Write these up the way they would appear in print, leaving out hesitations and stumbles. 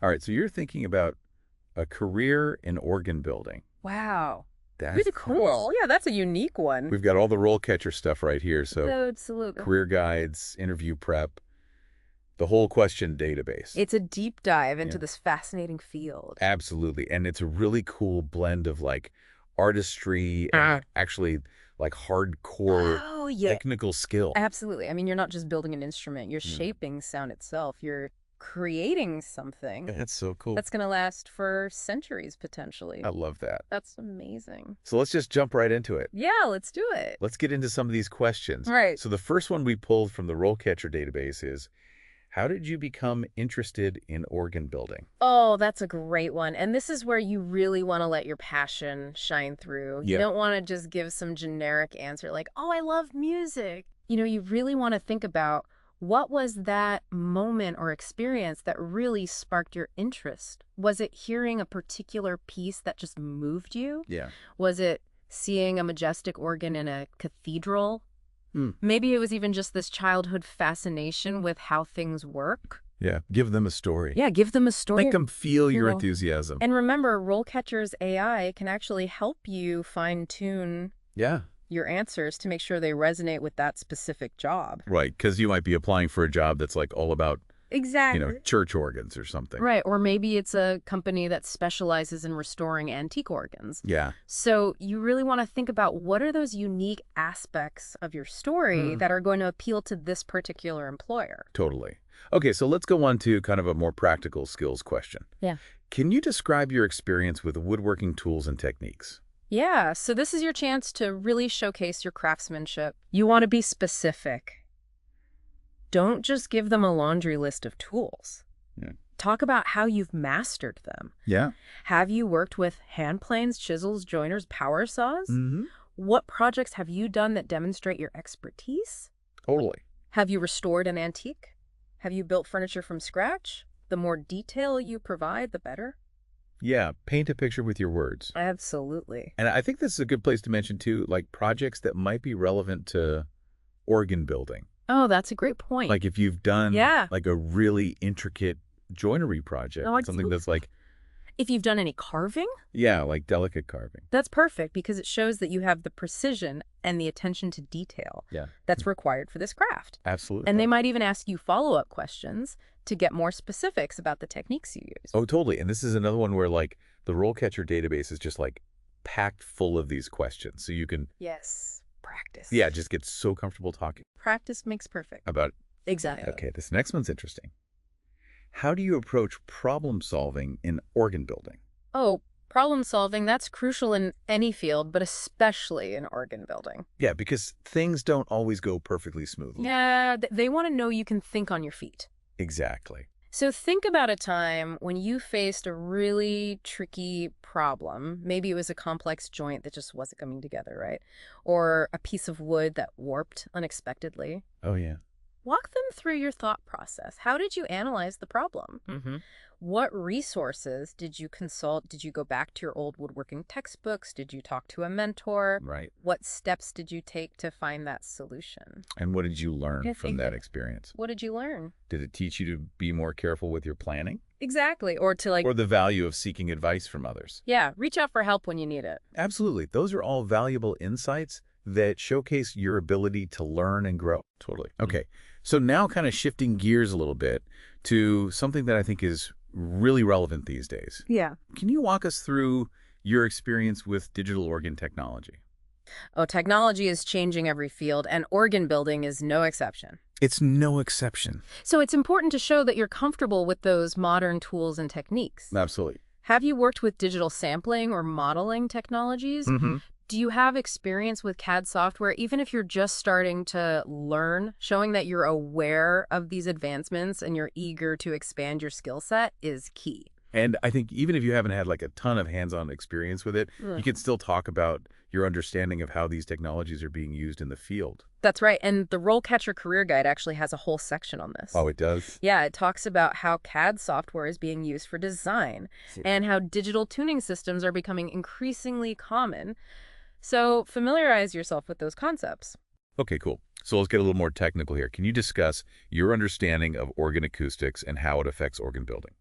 All right, so you're thinking about a career in organ building. Wow. That's Really cool. Yeah, that's a unique one. We've got all the role catcher stuff right here. So Absolutely. career guides, interview prep, the whole question database. It's a deep dive into Yeah, this fascinating field. absolutely. And it's a really cool blend of like artistry and actually like hardcore Oh, yeah. technical skill. Absolutely. I mean, you're not just building an instrument, you're Yeah. shaping sound itself. You're creating something That's so cool. that's going to last for centuries, potentially. I love that. That's amazing. So let's just jump right into it. Yeah, let's do it. Let's get into some of these questions. Right. So the first one we pulled from the RoleCatcher database is, how did you become interested in organ building? Oh, that's a great one. And this is where you really want to let your passion shine through. You Yeah. don't want to just give some generic answer like, oh, I love music. You really want to think about what was that moment or experience that really sparked your interest? Was it hearing a particular piece that just moved you? Yeah. Was it seeing a majestic organ in a cathedral? Hmm. Maybe it was even just this childhood fascination with how things work. Yeah. Give them a story. Yeah, give them a story. Make them feel your You know. enthusiasm. And remember, RoleCatcher's AI can actually help you fine-tune Yeah. your answers to make sure they resonate with that specific job. Right. Because you might be applying for a job that's like all about, Exactly. church organs or something. Right, or maybe it's a company that specializes in restoring antique organs. Yeah. So you really want to think about what are those unique aspects of your story that are going to appeal to this particular employer. Totally. Okay, so let's go on to kind of a more practical skills question. Yeah. Can you describe your experience with woodworking tools and techniques? Yeah, so this is your chance to really showcase your craftsmanship. You want to be specific. Don't just give them a laundry list of tools. Yeah. Talk about how you've mastered them. Yeah. Have you worked with hand planes, chisels, joiners, power saws? Mm-hmm. What projects have you done that demonstrate your expertise? Totally. Have you restored an antique? Have you built furniture from scratch? The more detail you provide, the better. Yeah, paint a picture with your words. Absolutely. And I think this is a good place to mention, too, like projects that might be relevant to organ building. Oh, that's a great point. Like if you've done Yeah. like a really intricate joinery project, Oh, something that's like, if you've done any carving, yeah, like delicate carving. that's perfect because it shows that you have the precision and the attention to detail Yeah, that's required for this craft. absolutely. And they might even ask you follow-up questions to get more specifics about the techniques you use. Oh, totally. And this is another one where like the RoleCatcher database is just like packed full of these questions. So you can, Yes. Practice. yeah, just get so comfortable talking Practice makes perfect. about it. Exactly. Okay, this next one's interesting. How do you approach problem solving in organ building? Oh, problem solving, that's crucial in any field, but especially in organ building. Yeah, because things don't always go perfectly smoothly. Yeah, they want to know you can think on your feet. Exactly. So think about a time when you faced a really tricky problem. Maybe it was a complex joint that just wasn't coming together, right? Or a piece of wood that warped unexpectedly. Oh, yeah. Walk them through your thought process. How did you analyze the problem? Mm-hmm. What resources did you consult? Did you go back to your old woodworking textbooks? Did you talk to a mentor? Right. What steps did you take to find that solution? And what did you learn Yeah, from that experience? What did you learn? Did it teach you to be more careful with your planning? Exactly. Or to Or the value of seeking advice from others? yeah, reach out for help when you need it. Absolutely. Those are all valuable insights that showcase your ability to learn and grow. Totally. Okay. So now kind of shifting gears a little bit to something that I think is really relevant these days. Yeah. Can you walk us through your experience with digital organ technology? Oh, technology is changing every field, and organ building is no exception. It's no exception. So it's important to show that you're comfortable with those modern tools and techniques. Absolutely. Have you worked with digital sampling or modeling technologies? Mm-hmm. Do you have experience with CAD software, even if you're just starting to learn? Showing that you're aware of these advancements and you're eager to expand your skill set is key. And I think even if you haven't had like a ton of hands-on experience with it, you can still talk about your understanding of how these technologies are being used in the field. That's right. And the RoleCatcher Career Guide actually has a whole section on this. Oh, it does? Yeah, it talks about how CAD software is being used for design and how digital tuning systems are becoming increasingly common. So familiarize yourself with those concepts. Okay, cool. So let's get a little more technical here. Can you discuss your understanding of organ acoustics and how it affects organ building?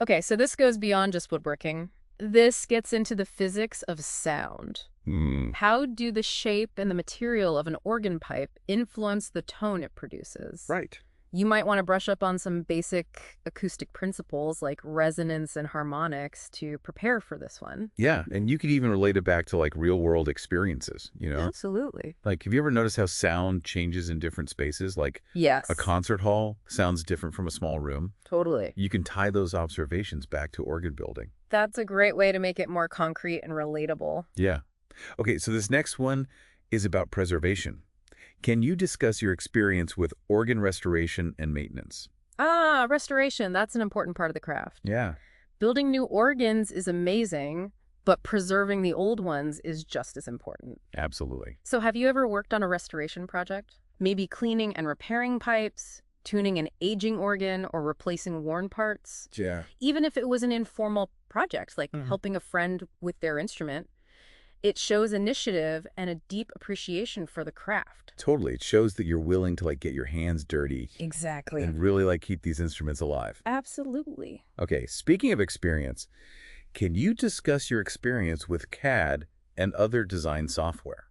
Okay, so this goes beyond just woodworking. This gets into the physics of sound. Hmm. How do the shape and the material of an organ pipe influence the tone it produces? Right. You might want to brush up on some basic acoustic principles like resonance and harmonics to prepare for this one. Yeah, and you could even relate it back to like real world experiences, you know? Absolutely. Like, have you ever noticed how sound changes in different spaces? Like Yes, a concert hall sounds different from a small room. totally. You can tie those observations back to organ building. That's a great way to make it more concrete and relatable. Yeah. Okay, so this next one is about preservation. Can you discuss your experience with organ restoration and maintenance? Ah, restoration. That's an important part of the craft. Yeah, Building new organs is amazing, but preserving the old ones is just as important. absolutely. So have you ever worked on a restoration project? Maybe cleaning and repairing pipes, tuning an aging organ, or replacing worn parts? Yeah. Even if it was an informal project, like helping a friend with their instrument, it shows initiative and a deep appreciation for the craft. Totally. It shows that you're willing to like get your hands dirty Exactly. and really like keep these instruments alive. Absolutely. Okay, speaking of experience, can you discuss your experience with CAD and other design software?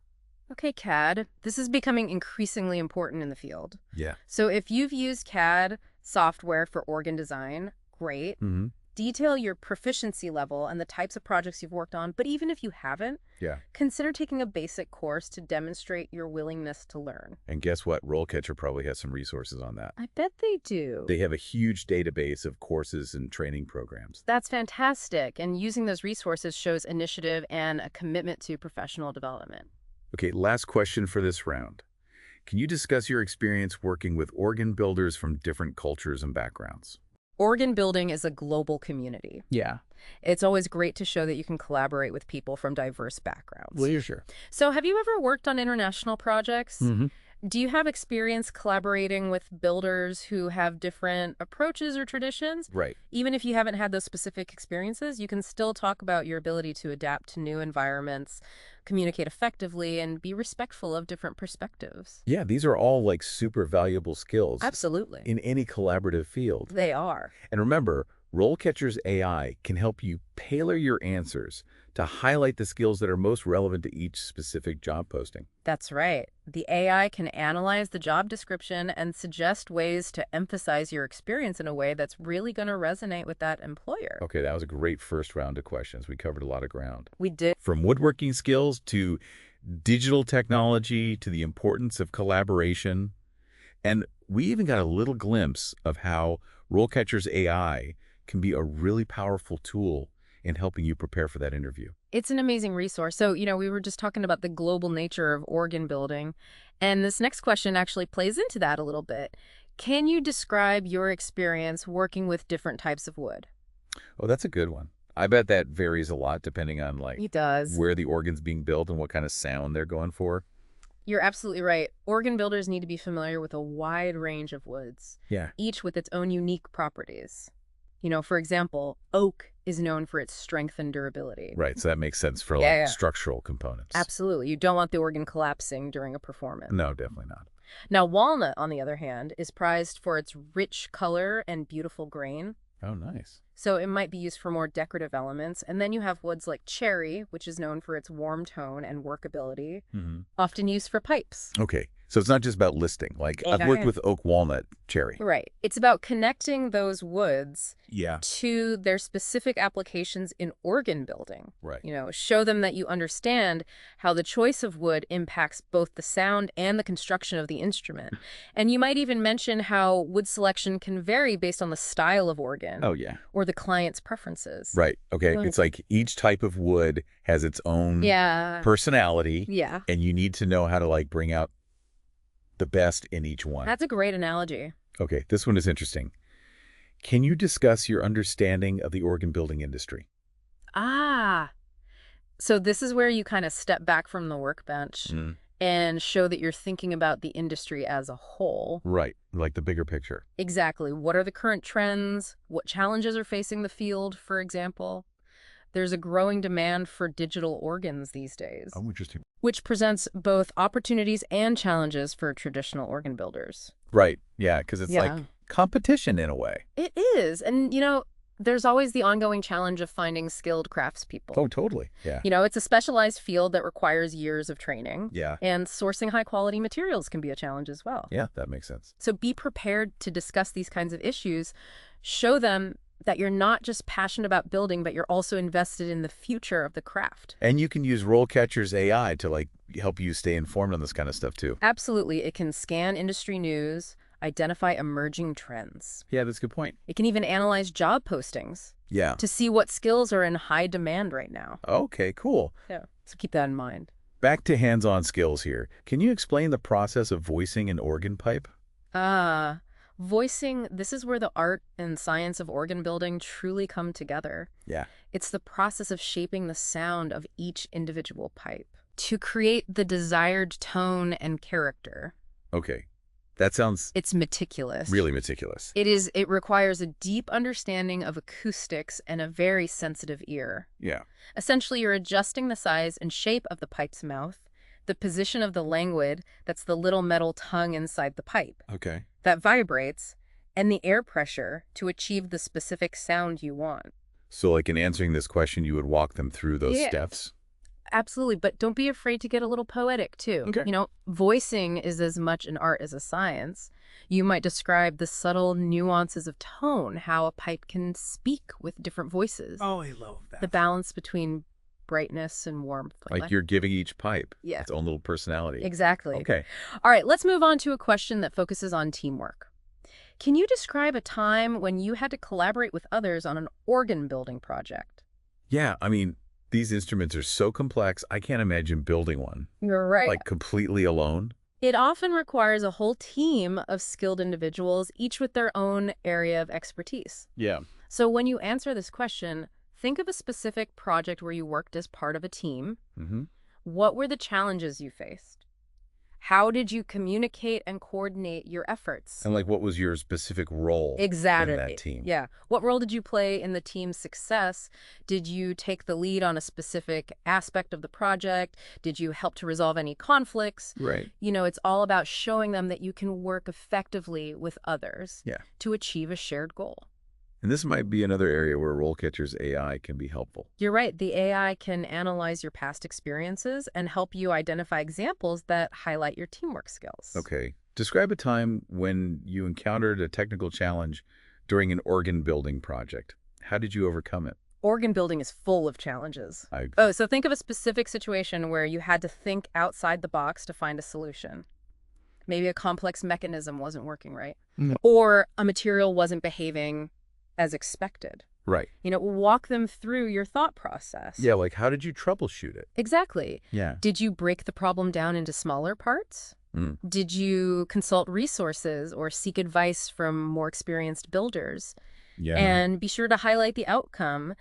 Okay, CAD. This is becoming increasingly important in the field. Yeah. So if you've used CAD software for organ design, great. Mm-hmm. Detail your proficiency level and the types of projects you've worked on, but even if you haven't, Yeah. consider taking a basic course to demonstrate your willingness to learn. And guess what? RoleCatcher probably has some resources on that. I bet they do. They have a huge database of courses and training programs. That's fantastic, and using those resources shows initiative and a commitment to professional development. Okay, last question for this round. Can you discuss your experience working with organ builders from different cultures and backgrounds? Organ building is a global community. Yeah. It's always great to show that you can collaborate with people from diverse backgrounds. Well, you're sure. So have you ever worked on international projects? Mm-hmm. Do you have experience collaborating with builders who have different approaches or traditions? Right. Even if you haven't had those specific experiences, you can still talk about your ability to adapt to new environments, communicate effectively, and be respectful of different perspectives. Yeah, these are all like super valuable skills Absolutely. in any collaborative field. They are. And remember, RoleCatcher's AI can help you tailor your answers to highlight the skills that are most relevant to each specific job posting. That's right. The AI can analyze the job description and suggest ways to emphasize your experience in a way that's really going to resonate with that employer. Okay, that was a great first round of questions. We covered a lot of ground. We did. From woodworking skills to digital technology to the importance of collaboration. And we even got a little glimpse of how RoleCatcher's AI can be a really powerful tool in helping you prepare for that interview. It's an amazing resource. So, we were just talking about the global nature of organ building, and this next question actually plays into that a little bit. Can you describe your experience working with different types of wood? Oh, that's a good one. I bet that varies a lot depending on like It does. where the organ's being built and what kind of sound they're going for. You're absolutely right. Organ builders need to be familiar with a wide range of woods, Yeah. each with its own unique properties. For example, oak is known for its strength and durability. Right, so that makes sense for like Yeah. structural components. Absolutely. You don't want the organ collapsing during a performance. No, definitely not. Now, walnut, on the other hand, is prized for its rich color and beautiful grain. Oh, nice. So it might be used for more decorative elements. And then you have woods like cherry, which is known for its warm tone and workability, often used for pipes. Okay, so it's not just about listing. Like I've worked with oak, walnut, cherry. Right. It's about connecting those woods Yeah. to their specific applications in organ building. Right. Show them that you understand how the choice of wood impacts both the sound and the construction of the instrument. And you might even mention how wood selection can vary based on the style of organ Oh, yeah. or the client's preferences. Right. Okay. Go ahead. It's like each type of wood has its own Yeah. personality, Yeah. and you need to know how to like bring out the best in each one. That's a great analogy. Okay, this one is interesting. Can you discuss your understanding of the organ building industry? Ah. So this is where you kind of step back from the workbench and show that you're thinking about the industry as a whole. Right, like the bigger picture. Exactly. What are the current trends? What challenges are facing the field, for example? There's a growing demand for digital organs these days, Oh, interesting. which presents both opportunities and challenges for traditional organ builders. Right, yeah, because it's Yeah. like competition in a way. It is. And, There's always the ongoing challenge of finding skilled craftspeople. Oh, totally. Yeah. It's a specialized field that requires years of training. Yeah. And sourcing high-quality materials can be a challenge as well. Yeah, that makes sense. So be prepared to discuss these kinds of issues. Show them that you're not just passionate about building, but you're also invested in the future of the craft. And you can use RoleCatcher's AI to help you stay informed on this kind of stuff too. Absolutely. It can scan industry news, identify emerging trends. Yeah, that's a good point. It can even analyze job postings Yeah. to see what skills are in high demand right now. Okay, cool. Yeah. So keep that in mind. Back to hands-on skills here. Can you explain the process of voicing an organ pipe? Voicing, this is where the art and science of organ building truly come together. Yeah. It's the process of shaping the sound of each individual pipe to create the desired tone and character. Okay. That sounds It's meticulous. really meticulous. It requires a deep understanding of acoustics and a very sensitive ear. Yeah. Essentially, you're adjusting the size and shape of the pipe's mouth, the position of the languid, that's the little metal tongue inside the pipe, Okay. that vibrates, and the air pressure to achieve the specific sound you want. So in answering this question, you would walk them through those Yeah. steps? Absolutely, but don't be afraid to get a little poetic, too. Okay. Voicing is as much an art as a science. You might describe the subtle nuances of tone, how a pipe can speak with different voices. Oh, I love that. The balance between brightness and warmth. Like you're giving each pipe Yeah. its own little personality. Exactly. Okay. All right, let's move on to a question that focuses on teamwork. Can you describe a time when you had to collaborate with others on an organ building project? Yeah, these instruments are so complex, I can't imagine building one. You're right. Completely alone. It often requires a whole team of skilled individuals, each with their own area of expertise. Yeah. So when you answer this question, think of a specific project where you worked as part of a team. Mm-hmm. What were the challenges you faced? How did you communicate and coordinate your efforts? And what was your specific role Exactly. in that team? Yeah. What role did you play in the team's success? Did you take the lead on a specific aspect of the project? Did you help to resolve any conflicts? Right. It's all about showing them that you can work effectively with others Yeah. to achieve a shared goal. And this might be another area where RoleCatcher's AI can be helpful. You're right. The AI can analyze your past experiences and help you identify examples that highlight your teamwork skills. Okay. Describe a time when you encountered a technical challenge during an organ building project. How did you overcome it? Organ building is full of challenges. So think of a specific situation where you had to think outside the box to find a solution. Maybe a complex mechanism wasn't working right. No. Or a material wasn't behaving as expected. Right. Walk them through your thought process. Yeah, how did you troubleshoot it? Exactly. Yeah. Did you break the problem down into smaller parts? Mm. Did you consult resources or seek advice from more experienced builders? Yeah. And be sure to highlight the outcome.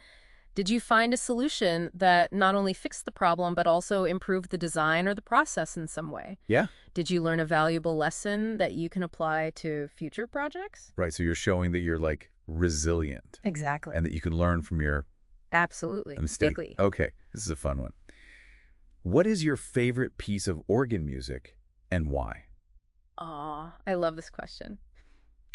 Did you find a solution that not only fixed the problem, but also improved the design or the process in some way? Yeah. Did you learn a valuable lesson that you can apply to future projects? Right. So you're showing that you're resilient Exactly. and that you can learn from your Absolutely. mistake. Exactly. Okay. This is a fun one. What is your favorite piece of organ music and why? Aw, I love this question.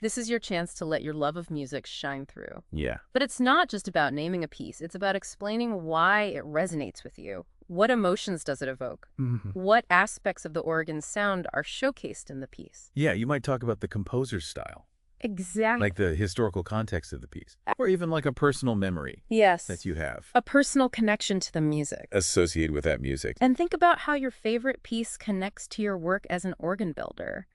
This is your chance to let your love of music shine through. Yeah. But it's not just about naming a piece. It's about explaining why it resonates with you. What emotions does it evoke? Mm-hmm. What aspects of the organ's sound are showcased in the piece? Yeah, you might talk about the composer's style, Exactly. the historical context of the piece, or even a personal memory Yes. that you have A personal connection to the music. associated with that music. And think about how your favorite piece connects to your work as an organ builder.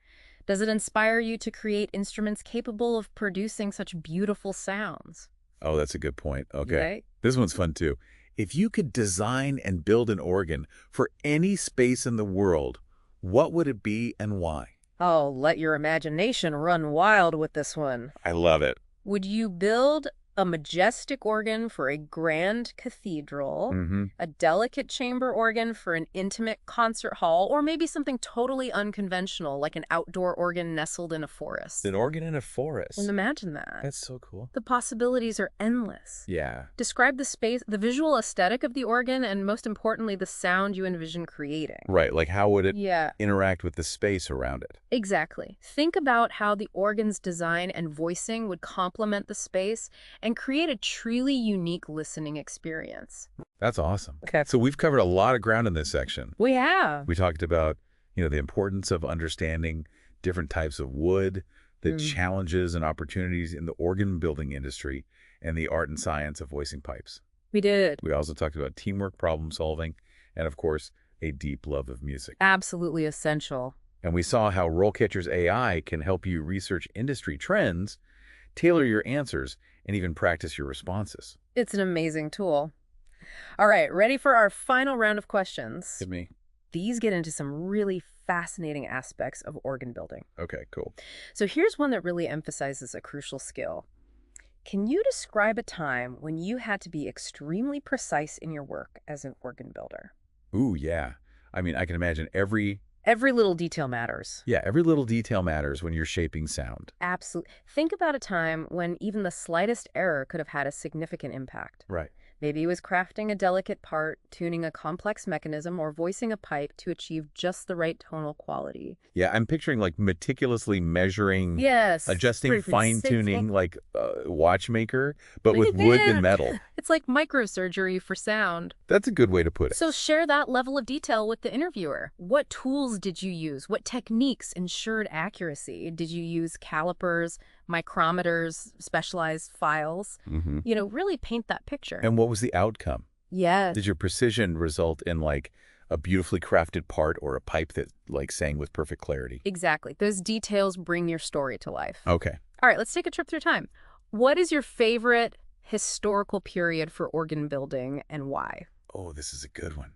Does it inspire you to create instruments capable of producing such beautiful sounds? Oh, that's a good point. Okay. Right? This one's fun too. If you could design and build an organ for any space in the world, what would it be and why? Oh, let your imagination run wild with this one. I love it. Would you build a majestic organ for a grand cathedral, Mm-hmm. a delicate chamber organ for an intimate concert hall, or maybe something totally unconventional like an outdoor organ nestled in a forest? An organ in a forest. And imagine that. That's so cool. The possibilities are endless. Yeah. Describe the space, the visual aesthetic of the organ, and most importantly, the sound you envision creating. Right. How would it Yeah, interact with the space around it? exactly. Think about how the organ's design and voicing would complement the space and create a truly unique listening experience. That's awesome. Okay. So we've covered a lot of ground in this section. We have. We talked about, the importance of understanding different types of wood, the challenges and opportunities in the organ building industry, and the art and science of voicing pipes. We did. We also talked about teamwork, problem solving, and of course, a deep love of music. Absolutely essential. And we saw how RoleCatcher's AI can help you research industry trends, tailor your answers, and even practice your responses. It's an amazing tool. All right, ready for our final round of questions? Hit me. These get into some really fascinating aspects of organ building. Okay, cool. So here's one that really emphasizes a crucial skill. Can you describe a time when you had to be extremely precise in your work as an organ builder? Ooh, yeah. I mean, I can imagine every little detail matters. Yeah, every little detail matters when you're shaping sound. Absolutely. Think about a time when even the slightest error could have had a significant impact. Right. Maybe it was crafting a delicate part, tuning a complex mechanism, or voicing a pipe to achieve just the right tonal quality. Yeah, I'm picturing like meticulously measuring, Yes. adjusting, fine-tuning like a watchmaker, but with wood and metal. It's like microsurgery for sound. That's a good way to put it. So share that level of detail with the interviewer. What tools did you use? What techniques ensured accuracy? Did you use calipers, micrometers, specialized files? Really paint that picture. And what was the outcome? Yes. Did your precision result in like a beautifully crafted part or a pipe that like sang with perfect clarity? Exactly. Those details bring your story to life. Okay. All right, let's take a trip through time. What is your favorite historical period for organ building and why? Oh, this is a good one.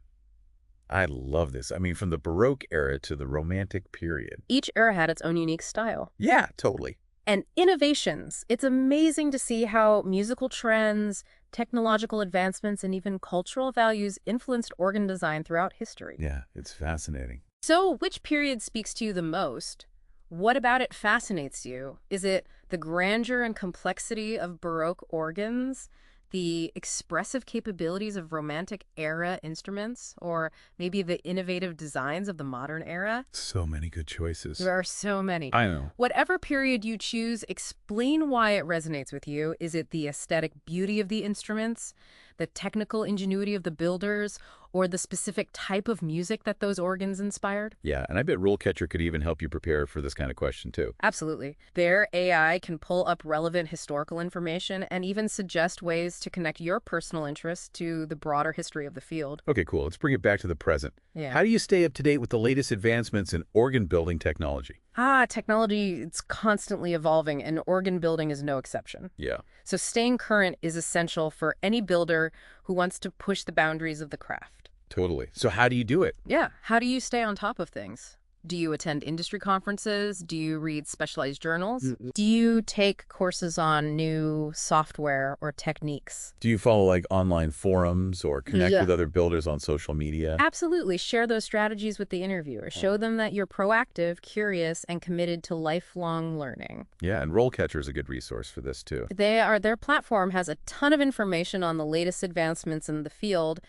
I love this. I mean, from the Baroque era to the Romantic period. Each era had its own unique style. Yeah, totally. And innovations. It's amazing to see how musical trends, technological advancements, and even cultural values influenced organ design throughout history. Yeah, it's fascinating. So, which period speaks to you the most? What about it fascinates you? Is it the grandeur and complexity of Baroque organs, the expressive capabilities of Romantic-era instruments, or maybe the innovative designs of the modern era? So many good choices. There are so many. I know. Whatever period you choose, explain why it resonates with you. Is it the aesthetic beauty of the instruments, the technical ingenuity of the builders, or the specific type of music that those organs inspired? Yeah, and I bet RoleCatcher could even help you prepare for this kind of question, too. Absolutely. Their AI can pull up relevant historical information and even suggest ways to connect your personal interests to the broader history of the field. Okay, cool. Let's bring it back to the present. Yeah. How do you stay up to date with the latest advancements in organ building technology? Technology, it's constantly evolving, and organ building is no exception. Yeah. So staying current is essential for any builder who wants to push the boundaries of the craft. Totally. So how do you do it? Yeah. How do you stay on top of things? Do you attend industry conferences? Do you read specialized journals? Do you take courses on new software or techniques? Do you follow like online forums or connect with other builders on social media? Absolutely. Share those strategies with the interviewer. Show them that you're proactive, curious, and committed to lifelong learning. Yeah, and RoleCatcher is a good resource for this too. Their platform has a ton of information on the latest advancements in the field,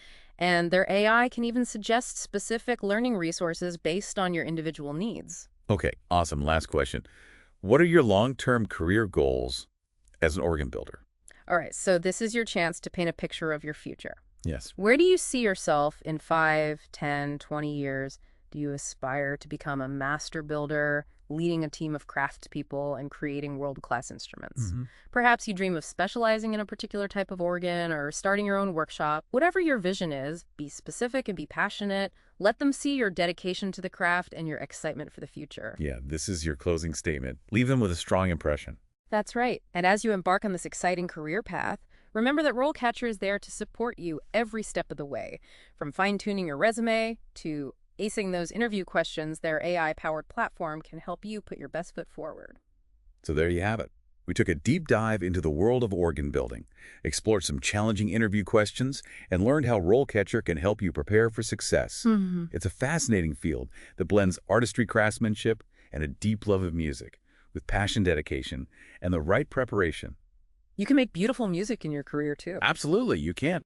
and their AI can even suggest specific learning resources based on your individual needs. Okay, awesome. Last question. What are your long-term career goals as an organ builder? All right, so this is your chance to paint a picture of your future. Yes. Where do you see yourself in 5, 10, 20 years? Do you aspire to become a master builder, leading a team of craftspeople, and creating world-class instruments? Perhaps you dream of specializing in a particular type of organ or starting your own workshop. Whatever your vision is, be specific and be passionate. Let them see your dedication to the craft and your excitement for the future. Yeah, this is your closing statement. Leave them with a strong impression. That's right. And as you embark on this exciting career path, remember that RoleCatcher is there to support you every step of the way. From fine-tuning your resume to acing those interview questions, their AI-powered platform can help you put your best foot forward. So there you have it. We took a deep dive into the world of organ building, explored some challenging interview questions, and learned how RoleCatcher can help you prepare for success. It's a fascinating field that blends artistry, craftsmanship, and a deep love of music with passion, dedication, and the right preparation. You can make beautiful music in your career, too. Absolutely, you can.